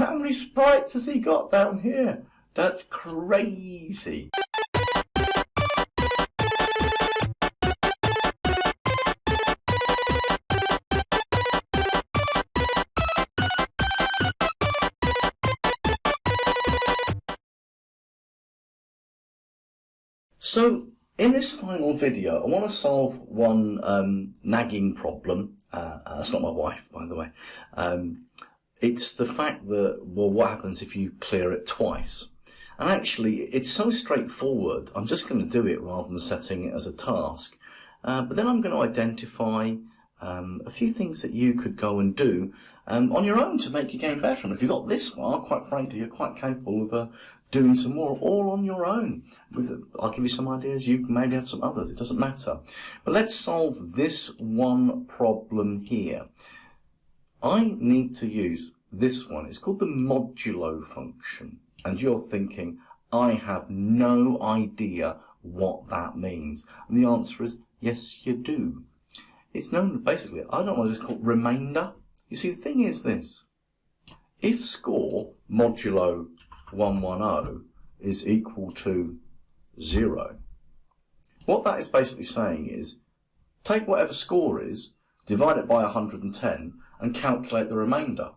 how many sprites has he got down here? That's crazy. So, in this final video, I want to solve one nagging problem. That's not my wife, by the way. It's the fact that, well, what happens if you clear it twice? And actually, it's so straightforward, I'm just going to do it rather than setting it as a task. But then I'm going to identify a few things that you could go and do on your own to make your game better. And if you got this far, quite frankly, you're quite capable of doing some more, all on your own. I'll give you some ideas, you maybe have some others, it doesn't matter. But let's solve this one problem here. I need to use this one. It's called the modulo function. And you're thinking, I have no idea what that means. And the answer is, yes, you do. It's known, basically, I don't know what it's called, remainder. You see, the thing is this. If score modulo 110 is equal to 0, what that is basically saying is, take whatever score is, divide it by 110, and calculate the remainder.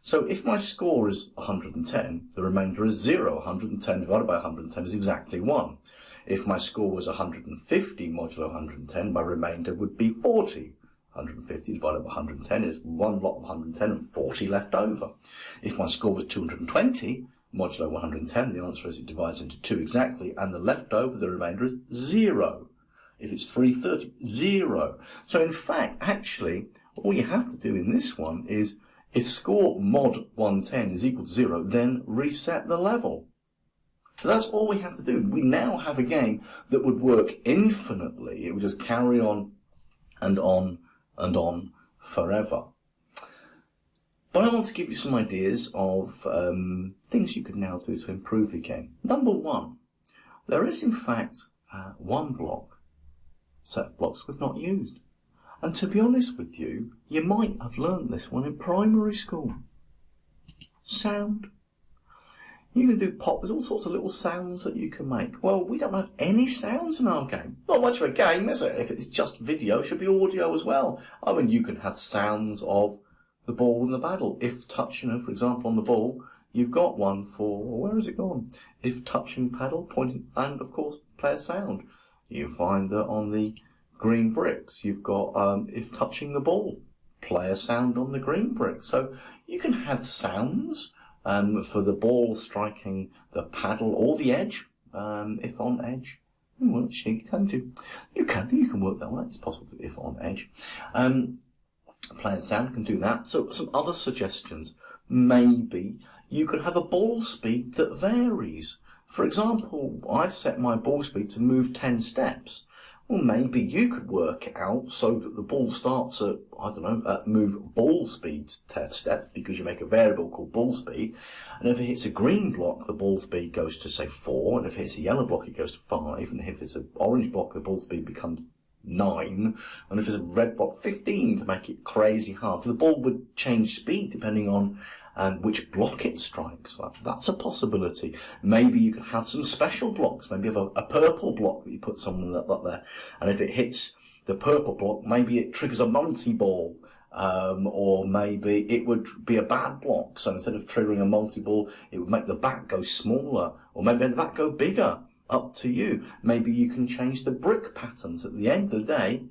So if my score is 110, the remainder is 0. 110 divided by 110 is exactly 1. If my score was 150 modulo 110, my remainder would be 40. 150 divided by 110 is one lot of 110 and 40 left over. If my score was 220 modulo 110, the answer is it divides into 2 exactly, and the leftover, the remainder, is 0. If it's 330, 0. So in fact, actually, all you have to do in this one is, if score mod 110 is equal to 0, then reset the level. So that's all we have to do. We now have a game that would work infinitely. It would just carry on and on and on forever. But I want to give you some ideas of things you could now do to improve your game. Number one, there is in fact one set of blocks we've not used. And to be honest with you, you might have learned this one in primary school. Sound. You can do pop, there's all sorts of little sounds that you can make. Well, we don't have any sounds in our game. Not much of a game, is it? If it's just video, it should be audio as well. I mean, you can have sounds of the ball and the paddle. If touching, for example, on the ball, you've got one for, where has it gone? If touching paddle, pointing, and of course, play a sound. You find that on the green bricks, you've got, if touching the ball, play a sound on the green brick. So you can have sounds for the ball striking the paddle or the edge, if on edge. Well, actually, you can work that one out. It's possible to if on edge. Play a sound can do that. So some other suggestions. Maybe you could have a ball speed that varies. For example, I've set my ball speed to move 10 steps. Well, maybe you could work it out so that the ball starts at, I don't know, at move ball speed steps, because you make a variable called ball speed. And if it hits a green block, the ball speed goes to, say, 4. And if it hits a yellow block, it goes to 5. And if it's an orange block, the ball speed becomes 9. And if it's a red block, 15, to make it crazy hard. So the ball would change speed depending on which block it strikes. That's a possibility. Maybe you could have some special blocks. Maybe you have a purple block that you put someone up there. And if it hits the purple block, maybe it triggers a multi-ball. Or maybe it would be a bad block. So instead of triggering a multi-ball, it would make the bat go smaller. Or maybe the bat go bigger. Up to you. Maybe you can change the brick patterns. At the end of the day,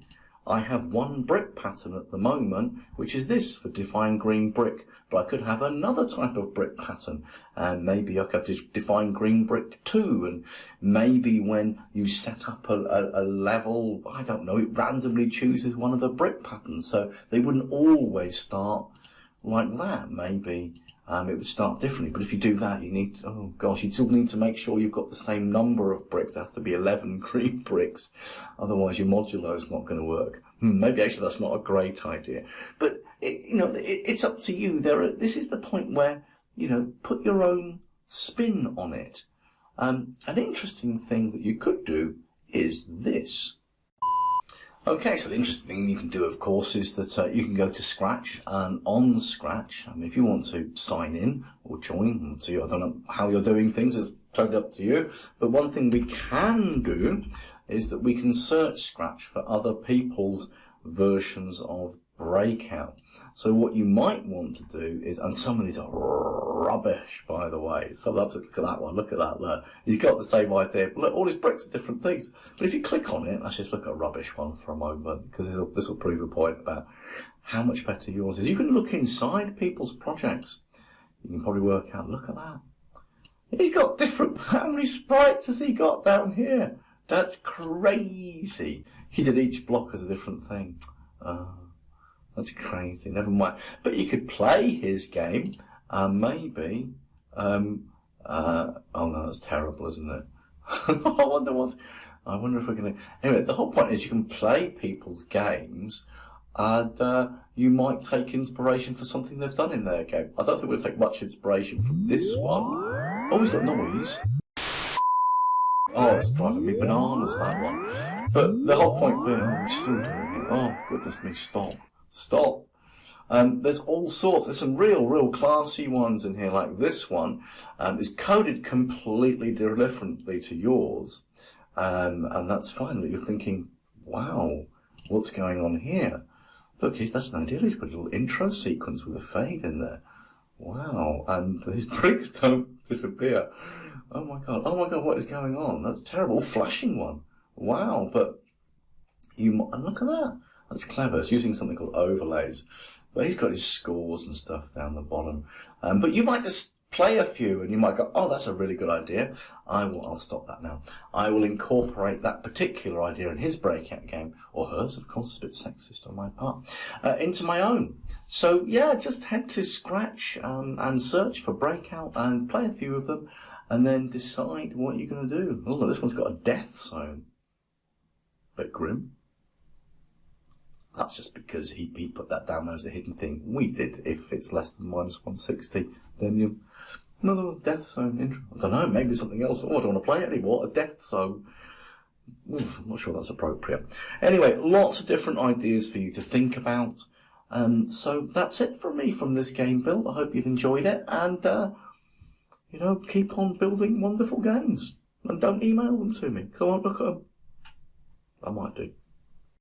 I have one brick pattern at the moment, which is this, for define green brick. But I could have another type of brick pattern, and maybe I could have define green brick 2, and maybe when you set up a level, I don't know, it randomly chooses one of the brick patterns, so they wouldn't always start like that. Maybe it would start differently, but if you do that, you need, oh gosh, you still need to make sure you've got the same number of bricks. It has to be 11 green bricks, otherwise your modulo is not going to work. Maybe actually that's not a great idea, but it's up to you. This is the point where, put your own spin on it. An interesting thing that you could do is this. Okay, so the interesting thing you can do, of course, is that you can go to Scratch, and on Scratch, I mean, if you want to sign in or join, I don't know how you're doing things, it's totally up to you, but one thing we can do is that we can search Scratch for other people's versions of Breakout. So what you might want to do is, and some of these are rubbish, by the way. So look at that one, look at that there. He's got the same idea, but look, all his bricks are different things. But if you click on it, let's just look at a rubbish one for a moment, because this will prove a point about how much better yours is. You can look inside people's projects. You can probably work out, look at that. He's got different, how many sprites has he got down here? That's crazy. He did each block as a different thing. That's crazy. Never mind. But you could play his game, and maybe. Oh no, that's terrible, isn't it? I wonder if we're going to. Anyway, the whole point is you can play people's games, and you might take inspiration for something they've done in their game. I don't think we'll take much inspiration from this one. Oh, he's got noise. Oh, it's driving me bananas, that one. But the whole point being, oh, we're still doing it. Oh, goodness me, stop. Stop. There's all sorts. There's some real classy ones in here, like this one. Is coded completely differently to yours. And that's fine. But you're thinking, wow, what's going on here? Look, that's no deal. He's put a little intro sequence with a fade in there. Wow. And his bricks don't disappear. Oh my god, what is going on? That's terrible. Flashing one. Wow, but and look at that. That's clever. It's using something called overlays. But he's got his scores and stuff down the bottom. But you might just play a few and you might go, oh, that's a really good idea. I'll stop that now. I will incorporate that particular idea in his Breakout game, or hers, of course, it's a bit sexist on my part, into my own. So yeah, just head to Scratch and search for Breakout and play a few of them, and then decide what you're going to do. Oh, this one's got a death zone. Bit grim. That's just because he put that down there as a hidden thing. We did. If it's less than -160, then another one, death zone. I don't know, maybe something else. Oh, I don't want to play it anymore. A death zone. Oof, I'm not sure that's appropriate. Anyway, lots of different ideas for you to think about. So that's it from me from this game build. I hope you've enjoyed it. And, keep on building wonderful games. And don't email them to me. Come on, look at them. I might do.